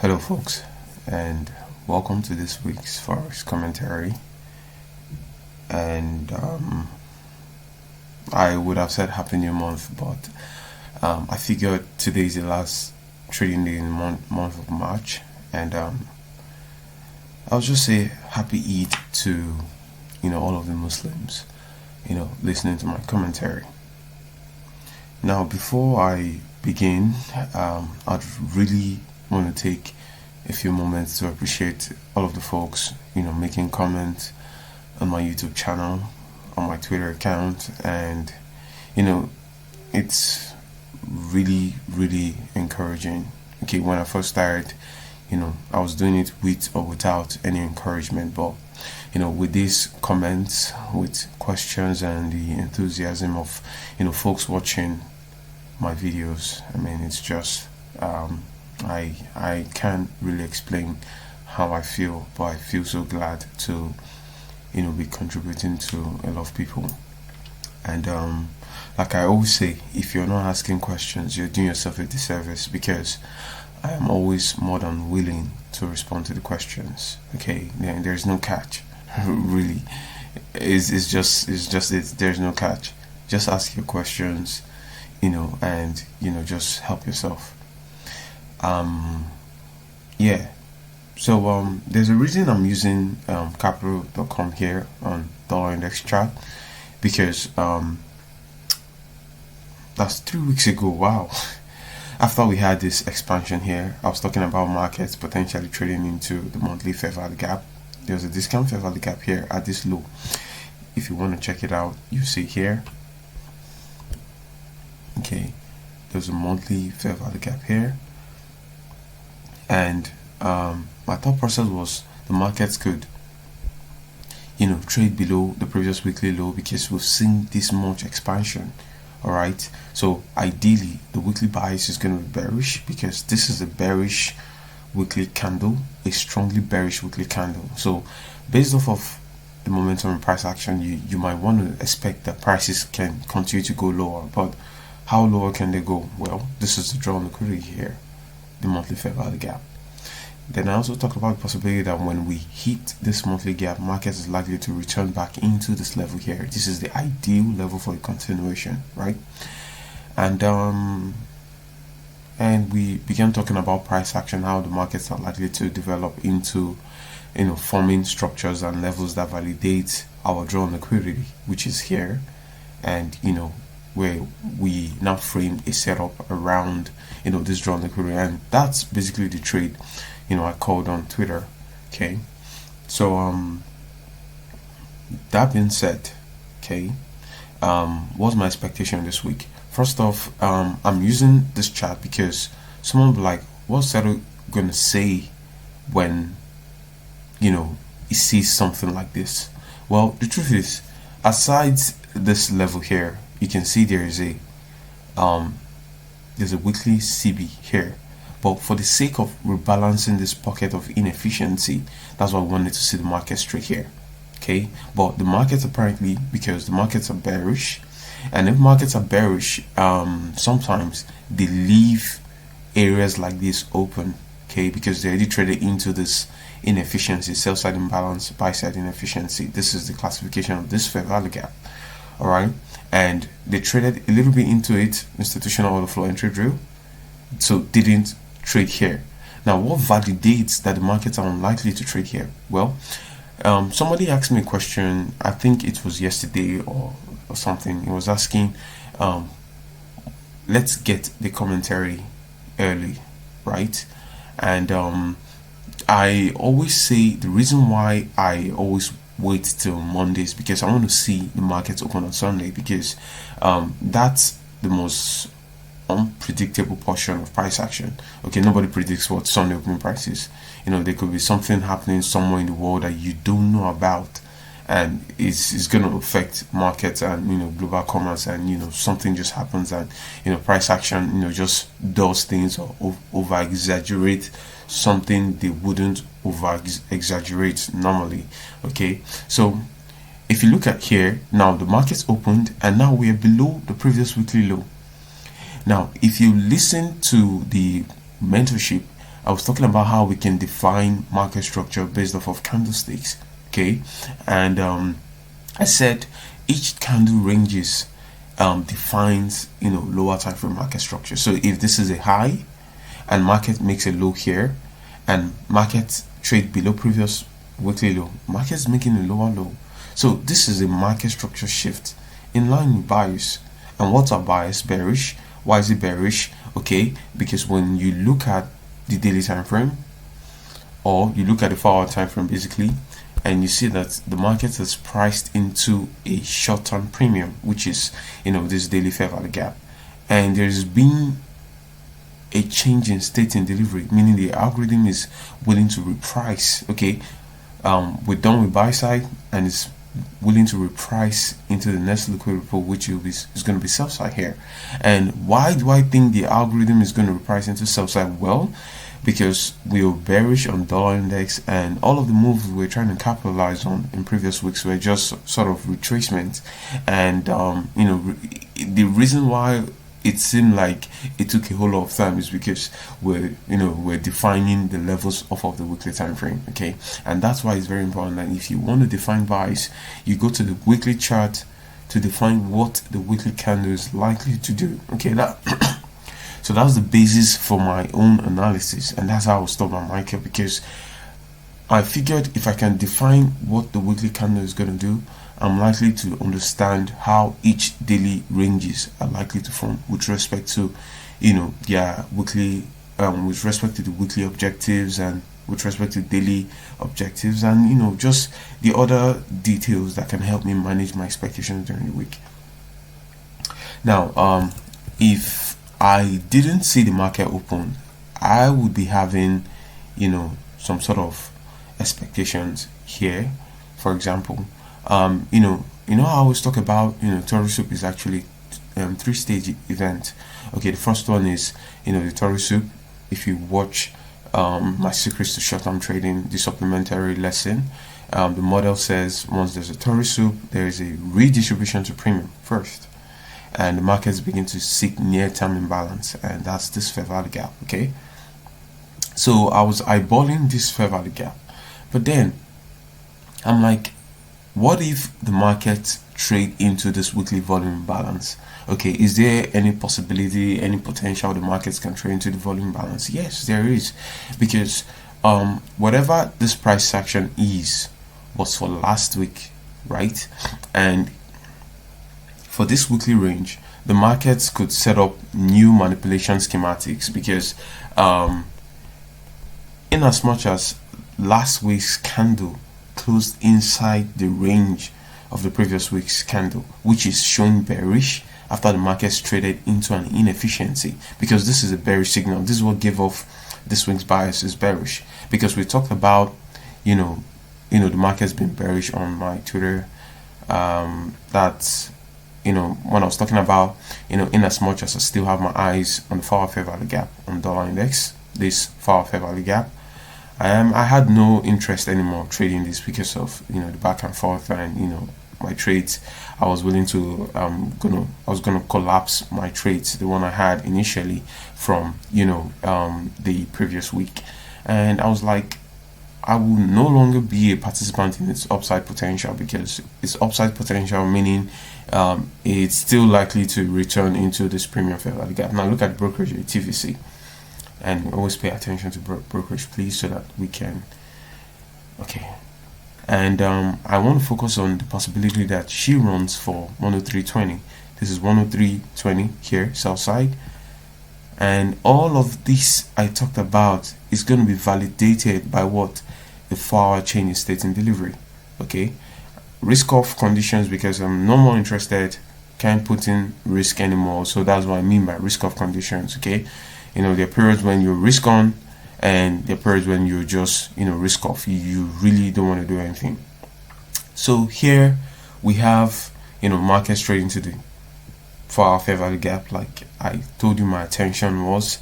Hello, folks, and welcome to this week's Forex commentary. And I would have said Happy New Month, but I figured today is the last trading day in the month of March, and I'll just say Happy Eid to all of the Muslims, listening to my commentary. Now, before I begin, I'd really want to take a few moments to appreciate all of the folks making comments on my YouTube channel, on my Twitter account, and it's really encouraging. Okay, when I first started, I was doing it with or without any encouragement, but with these comments, with questions, and the enthusiasm of folks watching my videos, I mean, it's just I can't really explain how I feel, but I feel so glad to be contributing to a lot of people. And like I always say, if you're not asking questions, you're doing yourself a disservice, because I am always more than willing to respond to the questions. Okay, there's no catch. Really, it's just there's no catch. Just ask your questions, and just help yourself. Yeah, so there's a reason I'm using capital.com here on dollar index chart, because that's 3 weeks ago. Wow. After we had this expansion here, I was talking about markets potentially trading into the monthly fair value gap. There's a discount fair value gap here at this low. If you want to check it out, you see here. Okay, there's a monthly fair value gap here, and my thought process was the markets could trade below the previous weekly low, because we've seen this much expansion. All right, so ideally the weekly bias is going to be bearish, because this is a bearish weekly candle, a strongly bearish weekly candle. So based off of the momentum and price action, you might want to expect that prices can continue to go lower. But how lower can they go? Well, this is the draw on liquidity here, the monthly fair value gap. Then I also talked about the possibility that when we hit this monthly gap, markets is likely to return back into this level here. This is the ideal level for a continuation, right? And we began talking about price action, how the markets are likely to develop into forming structures and levels that validate our draw on liquidity, which is here, and where we now framed a setup around this draw on liquidity, and that's basically the trade I called on Twitter. Okay, so that being said, okay, what's my expectation this week? First off, I'm using this chart because someone will be like, what's Settle gonna say when he sees something like this? Well, the truth is, aside this level here, you can see there's a weekly CB here. But for the sake of rebalancing this pocket of inefficiency, that's why we wanted to see the market straight here. Okay, but the markets, apparently, because the markets are bearish, and if markets are bearish, sometimes they leave areas like this open. Okay, because they already traded into this inefficiency, sell side imbalance, buy side inefficiency. This is the classification of this fair value gap. All right, and they traded a little bit into it, institutional order flow entry drill, so didn't trade here. Now, what validates that the markets are unlikely to trade here? Well, somebody asked me a question, I think it was yesterday or something. He was asking, let's get the commentary early, right? And I always say the reason why I always wait till Mondays, because I want to see the markets open on Sunday, because that's the most unpredictable portion of price action. Okay, nobody predicts what Sunday opening price is. There could be something happening somewhere in the world that you don't know about, and it's going to affect markets and global commerce, and something just happens, and price action just does things or over exaggerate something they wouldn't over exaggerate normally. Okay, so if you look at here now, the market's opened and now we are below the previous weekly low. Now, if you listen to the mentorship, I was talking about how we can define market structure based off of candlesticks. Okay, and I said each candle ranges defines lower time frame market structure. So if this is a high and market makes a low here, and market trade below previous weekly low, market's making a lower low. So this is a market structure shift in line with bias. And what's our bias? Bearish. Why is it bearish? Okay, because when you look at the daily time frame, or you look at the 4-hour time frame basically, and you see that the market is priced into a short-term premium, which is this daily fair value gap, and there's been a change in state in delivery, meaning the algorithm is willing to reprice. Okay, we're done with buy side, and it's willing to reprice into the next liquidity pool, which is going to be sell side here. And why do I think the algorithm is going to reprice into sell side? Well, because we were bearish on dollar index, and all of the moves we were trying to capitalize on in previous weeks were just sort of retracement. And the reason why it seemed like it took a whole lot of time is because we're defining the levels off of the weekly time frame. Okay, and that's why it's very important that if you want to define buys, you go to the weekly chart to define what the weekly candle is likely to do. Okay, that so that's the basis for my own analysis, and that's how I stop my market, because I figured if I can define what the weekly candle is going to do, I'm likely to understand how each daily ranges are likely to form with respect to their weekly with respect to the weekly objectives, and with respect to daily objectives, and just the other details that can help me manage my expectations during the week. Now if I didn't see the market open, I would be having some sort of expectations here. For example, I always talk about Tory Soup is actually 3-stage event. Okay, the first one is the Tory Soup. If you watch my secrets to short-term trading, the supplementary lesson, the model says once there's a Tory Soup, there is a redistribution to premium first, and the markets begin to seek near-term imbalance, and that's this fair value gap. Okay, so I was eyeballing this fair value gap, but then I'm like, what if the market trade into this weekly volume imbalance? Okay, is there any possibility, any potential the markets can trade into the volume balance? Yes, there is, because whatever this price action is was for last week, right? And for this weekly range, the markets could set up new manipulation schematics, because in as much as last week's candle closed inside the range of the previous week's candle, which is showing bearish after the markets traded into an inefficiency, because this is a bearish signal. This is what gave off this week's bias is bearish, because we talked about the market's been bearish on my Twitter. That's when I was talking about in as much as I still have my eyes on the 4-hour fair value gap on dollar index, this 4-hour fair value gap, I had no interest anymore trading this because of the back and forth, and my trades. I was willing to I was gonna collapse my trades, the one I had initially from the previous week, and I was like, I will no longer be a participant in its upside potential, because its upside potential, meaning it's still likely to return into this premium fair value gap. Now look at brokerage TVC, and always pay attention to brokerage, please, so that we can. Okay, and I want to focus on the possibility that she runs for 103.20. This is 103.20 here, sell side, and all of this I talked about is going to be validated by what the 4-hour chain is stating delivery. Okay, risk off conditions, because I'm no more interested, can't put in risk anymore. So that's what I mean by risk off conditions. Okay, there are periods when you're risk on, and there are periods when you're just risk off. You really don't want to do anything. So here we have markets trading to the 4-hour fair value gap. Like I told you, my attention was,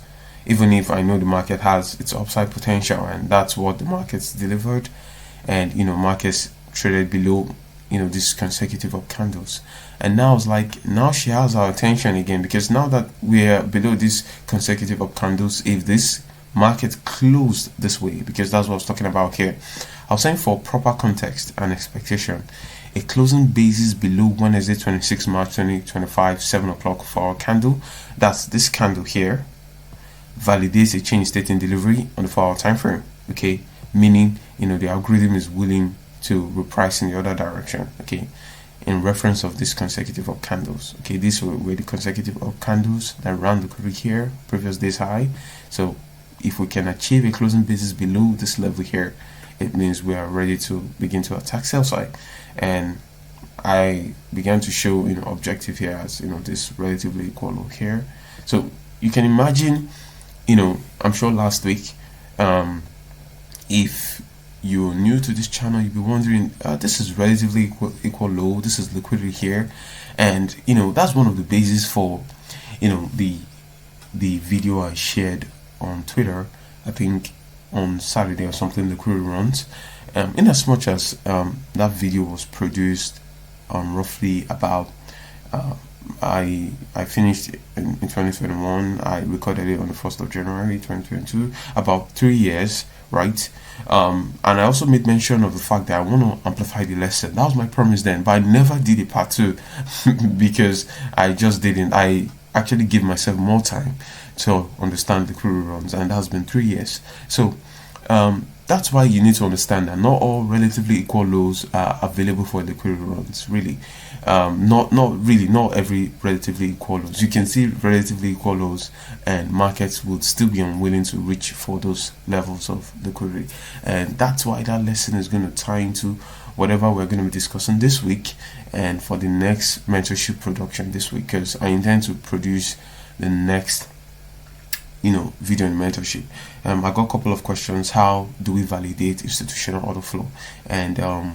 even if I know the market has its upside potential, and that's what the markets delivered, and markets traded below these consecutive up candles, and now it's like, now she has our attention again, because now that we're below these consecutive up candles, if this market closed this way, because that's what I was talking about here. I was saying for proper context and expectation, a closing basis below Wednesday 26 March 2025 7 o'clock for our candle, that's this candle here, validates a change state in delivery on the 4-hour time frame. Okay, meaning the algorithm is willing to reprice in the other direction. Okay, in reference of this consecutive up candles. Okay, these were the consecutive up candles that ran the liquidity here, previous day's high. So if we can achieve a closing basis below this level here, it means we are ready to begin to attack sell side. And I began to show objective here as this relatively equal low here. So you can imagine, I'm sure last week, if you're new to this channel, you'll be wondering, this is relatively equal low, this is liquidity here, and that's one of the bases for the video I shared on Twitter, I think on Saturday or something, liquidity runs. In as much as that video was produced roughly about I finished in 2021. I recorded it on the 1st of January 2022, about 3 years, right? And I also made mention of the fact that I want to amplify the lesson. That was my promise then, but I never did a part 2 because I just didn't. I actually give myself more time to understand the liquidity runs, and that has been 3 years. So that's why you need to understand that not all relatively equal lows are available for liquidity runs, really. Not every relatively equal lows. You can see relatively equal lows and markets would still be unwilling to reach for those levels of liquidity, and that's why that lesson is going to tie into whatever we're going to be discussing this week and for the next mentorship production this week, because I intend to produce the next video in mentorship. I got a couple of questions. How do we validate institutional order flow? And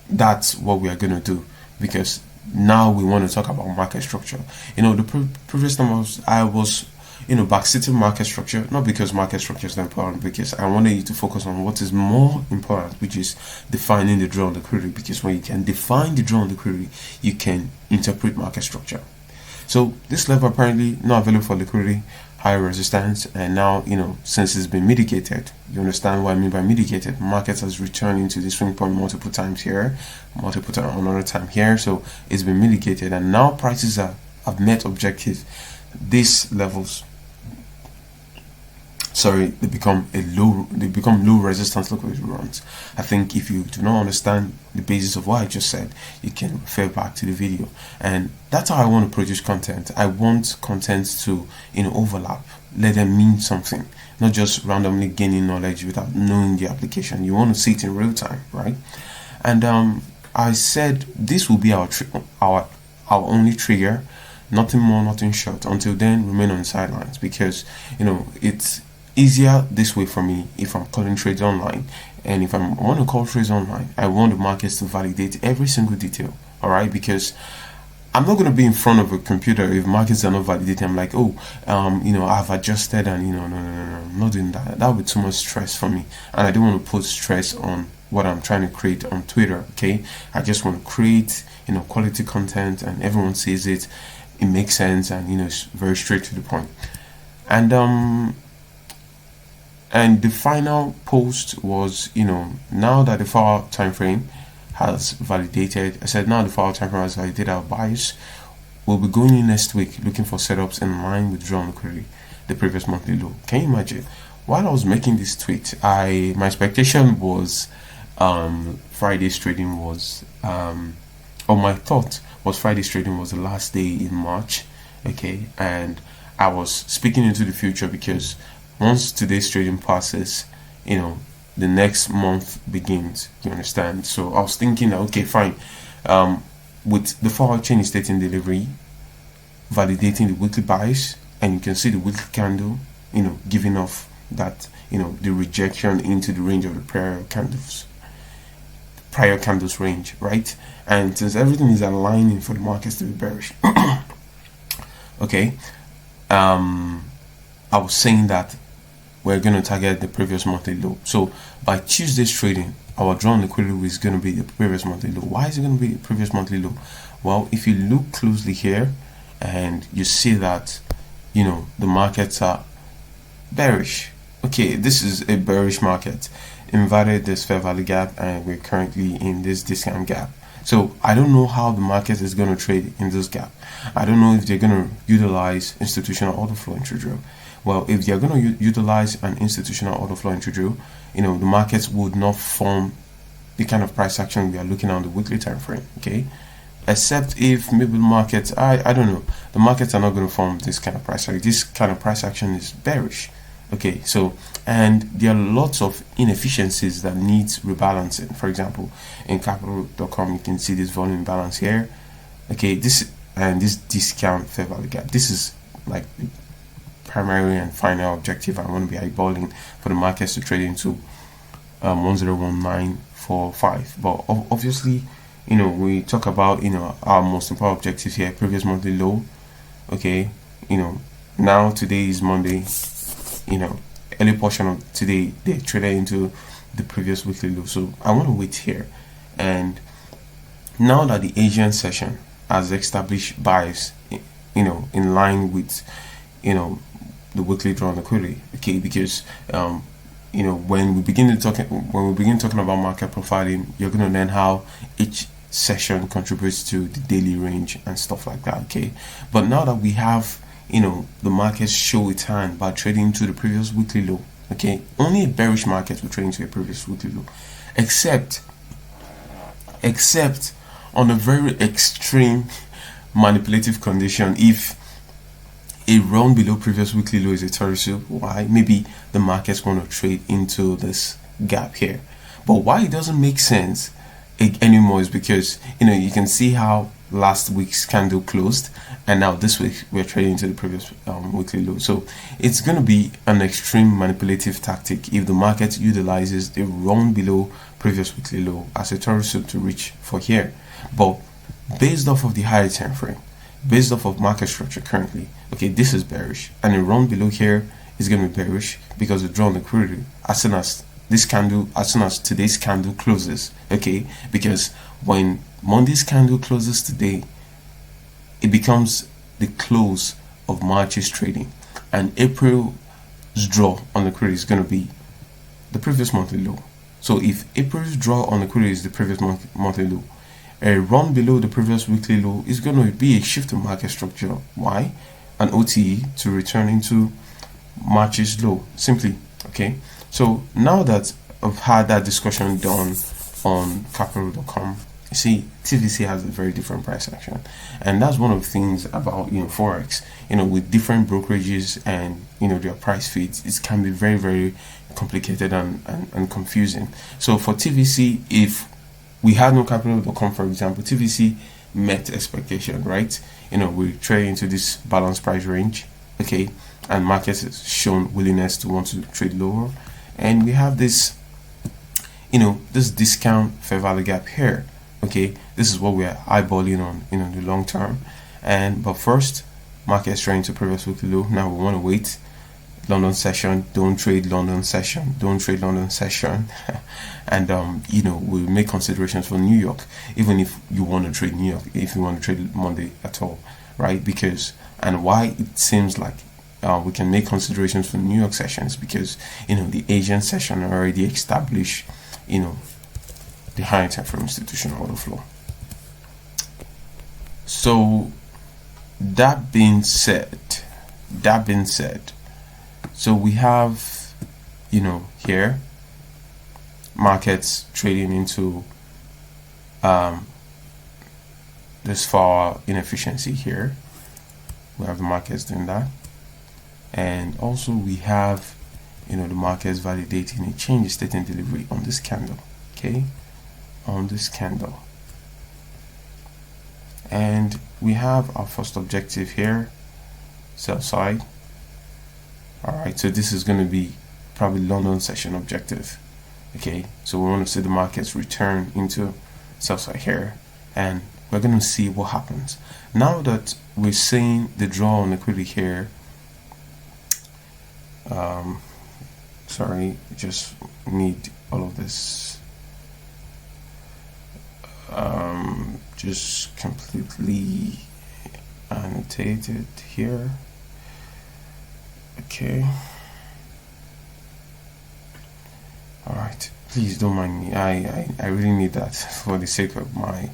that's what we are going to do, because now we want to talk about market structure. The previous time I was backseating market structure, not because market structure is not important, because I wanted you to focus on what is more important, which is defining the draw on liquidity, because when you can define the draw on liquidity, you can interpret market structure. So this level apparently not available for liquidity, high resistance, and now since it's been mitigated, you understand what I mean by mitigated. Markets has returned into the swing point multiple times here, multiple times another time here, so it's been mitigated, and now prices have met objective. These levels, they become low resistance liquidity runs. I think if you do not understand the basis of what I just said, you can refer back to the video. And that's how I want to produce content. I want content to overlap, let them mean something, not just randomly gaining knowledge without knowing the application. You want to see it in real time, right? And I said this will be our only trigger, nothing more, nothing short. Until then, remain on the sidelines, because it's easier this way for me if I'm calling trades online. And if I want to call trades online, I want the markets to validate every single detail, all right? Because I'm not going to be in front of a computer if markets are not validating. I'm like, I've adjusted, and no, I'm not doing that. That would be too much stress for me, and I don't want to put stress on what I'm trying to create on Twitter. Okay, I just want to create quality content, and everyone sees it, it makes sense, and it's very straight to the point. And the final post was, now that the 4-hour time frame has validated, I said now the 4-hour time frame has validated our bias, we'll be going in next week looking for setups in line with drawn liquidity, the previous monthly low. Can you imagine? While I was making this tweet, my expectation was Friday's trading was, or my thought was Friday's trading was the last day in March, okay, and I was speaking into the future, because once today's trading passes, the next month begins, you understand? So I was thinking that, okay, fine, with the 4-hour change state in delivery, validating the weekly bias, and you can see the weekly candle, giving off that, the rejection into the range of the prior candles range, right? And since everything is aligning for the markets to be bearish, okay, I was saying that we're going to target the previous monthly low. So by Tuesday's trading, our drawn liquidity is going to be the previous monthly low. Why is it going to be the previous monthly low? Well, if you look closely here and you see that the markets are bearish, okay, this is a bearish market, inverted this fair value gap, and we're currently in this discount gap. So I don't know how the market is going to trade in this gap. I don't know if they're going to utilize institutional order flow entry drill. Well, if they're going to utilize an institutional order flow entry drill, the markets would not form the kind of price action we are looking at on the weekly time frame. Okay, except if maybe the markets, I don't know, the markets are not going to form this kind of price action. This kind of price action is bearish. Okay, so, and there are lots of inefficiencies that needs rebalancing. For example, in capital.com you can see this volume balance here. Okay, this discount fair value gap, this is like the primary and final objective I want to be eyeballing for the markets to trade into 101945. But obviously, we talk about our most important objectives here: previous monthly low. Okay, now today is Monday. Early portion of today they traded into the previous weekly low, so I want to wait here. And now that the Asian session has established buys in line with the weekly draw on liquidity, okay, because when we begin talking about market profiling, you're going to learn how each session contributes to the daily range and stuff like that. Okay, but now that we have the market show its hand by trading to the previous weekly low, okay, only a bearish market will trade into a previous weekly low, except on a very extreme manipulative condition. If a run below previous weekly low is a torso, why maybe the markets want to trade into this gap here. But why it doesn't make sense anymore is because you can see how last week's candle closed, and now this week we're trading into the previous weekly low. So it's going to be an extreme manipulative tactic if the market utilizes the run below previous weekly low as a torso to reach for here. But based off of the higher time frame, based off of market structure currently, okay, this is bearish, and a run below here is going to be bearish because the draw on liquidity as soon as today's candle closes. Okay, because when Monday's candle closes today, it becomes the close of March's trading, and April's draw on liquidity is going to be the previous monthly low. So if April's draw on liquidity is the previous monthly low, a run below the previous weekly low is going to be a shift in market structure. Why? An OTE to return into March's low, simply. Okay, so now that I've had that discussion done on capital.com, you see TVC has a very different price action, and that's one of the things about forex. With different brokerages and their price feeds, it can be very, very complicated and confusing. So for TVC, if we had no capital.com, for example, TVC met expectation, right? We trade into this balanced price range, okay, and markets has shown willingness to want to trade lower, and we have this this discount fair value gap here. Okay, this is what we are eyeballing on the long term. But first, market's trying to previous weekly low. Now we want to wait. London session, don't trade London session, and we'll make considerations for New York, even if you want to trade New York, if you want to trade Monday at all, right? Because, and why it seems like we can make considerations for New York sessions, because the Asian session already established the high time for institutional order flow. So that being said, so we have here markets trading into this far inefficiency here. We have the markets doing that, and also we have the markets validating a change in state and delivery on this candle. Okay, on this candle, and we have our first objective here, sell side. All right, so this is going to be probably London session objective. Okay, so we want to see the markets return into sell side here, and we're going to see what happens now that we're seeing the draw on liquidity here. Sorry, just need all of this just completely annotated here. Okay, Please don't mind me. I really need that for the sake of my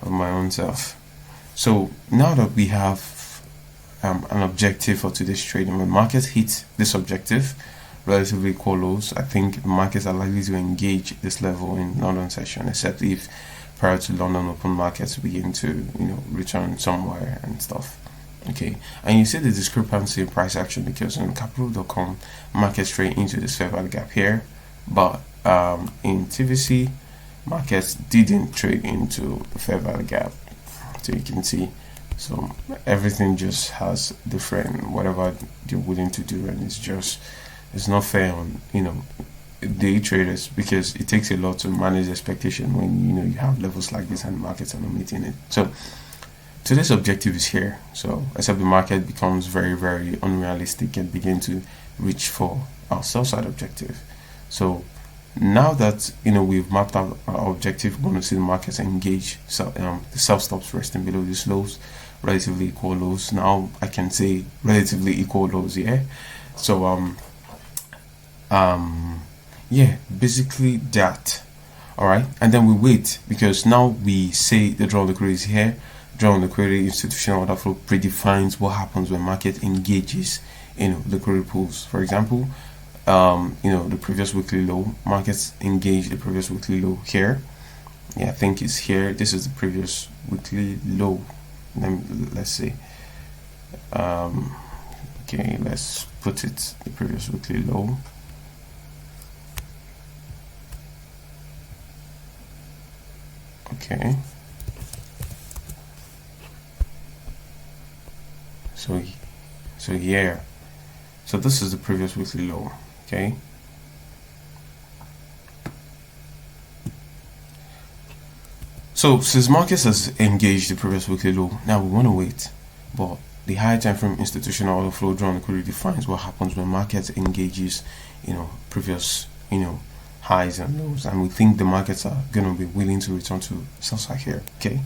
own self. So now that we have an objective for today's trading, when markets hit this objective, relatively equal lows, I think markets are likely to engage this level in London session, except if prior to London open markets begin to return somewhere and stuff. Okay, and you see the discrepancy in price action, because on capital.com markets trade into this fair value gap here, but in TVC markets didn't trade into the fair value gap, so you can see. So everything just has different whatever you're willing to do, and it's not fair on day traders, because it takes a lot to manage expectation when you have levels like this and markets are not meeting it. So today's objective is here, so except the market becomes very, very unrealistic and begin to reach for our sell side objective. So now that we've mapped out our objective, we're going to see the markets engage. So the sell stops resting below these lows, relatively equal lows. Now I can say relatively equal lows, yeah. So yeah, basically that. All right, and then we wait, because now we say the draw liquidity is here. Draw liquidity, institutional order flow predefines what happens when market engages liquidity pools. For example, the previous weekly low, markets engage the previous weekly low here. Yeah, I think it's here. This is the previous weekly low. Let's see. Okay, let's put it the previous weekly low. Okay. So here. So this is the previous weekly low. Okay. So since markets has engaged the previous weekly low, now we want to wait. But the higher time frame institutional order flow drawn liquidity defines what happens when markets engages, previous, highs and lows, and we think the markets are going to be willing to return to sell side here. Okay.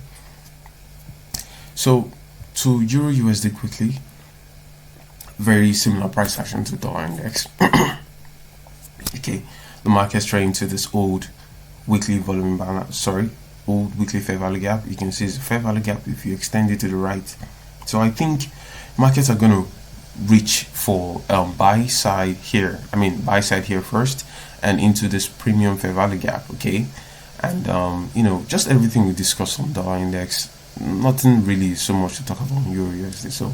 So to Euro USD quickly, very similar price action to dollar index. Okay, the market's trading to this old weekly volume balance, old weekly fair value gap. You can see it's a fair value gap if you extend it to the right. So I think markets are going to reach for buy side here. Buy side here first, and into this premium fair value gap. Okay, and just everything we discussed on dollar index. Nothing really so much to talk about on Euro USD. So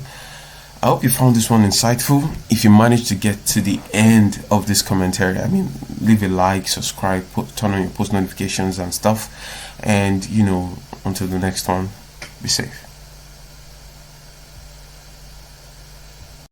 I hope you found this one insightful. If you managed to get to the end of this commentary, leave a like, subscribe, turn on your post notifications and stuff, and until the next one, be safe.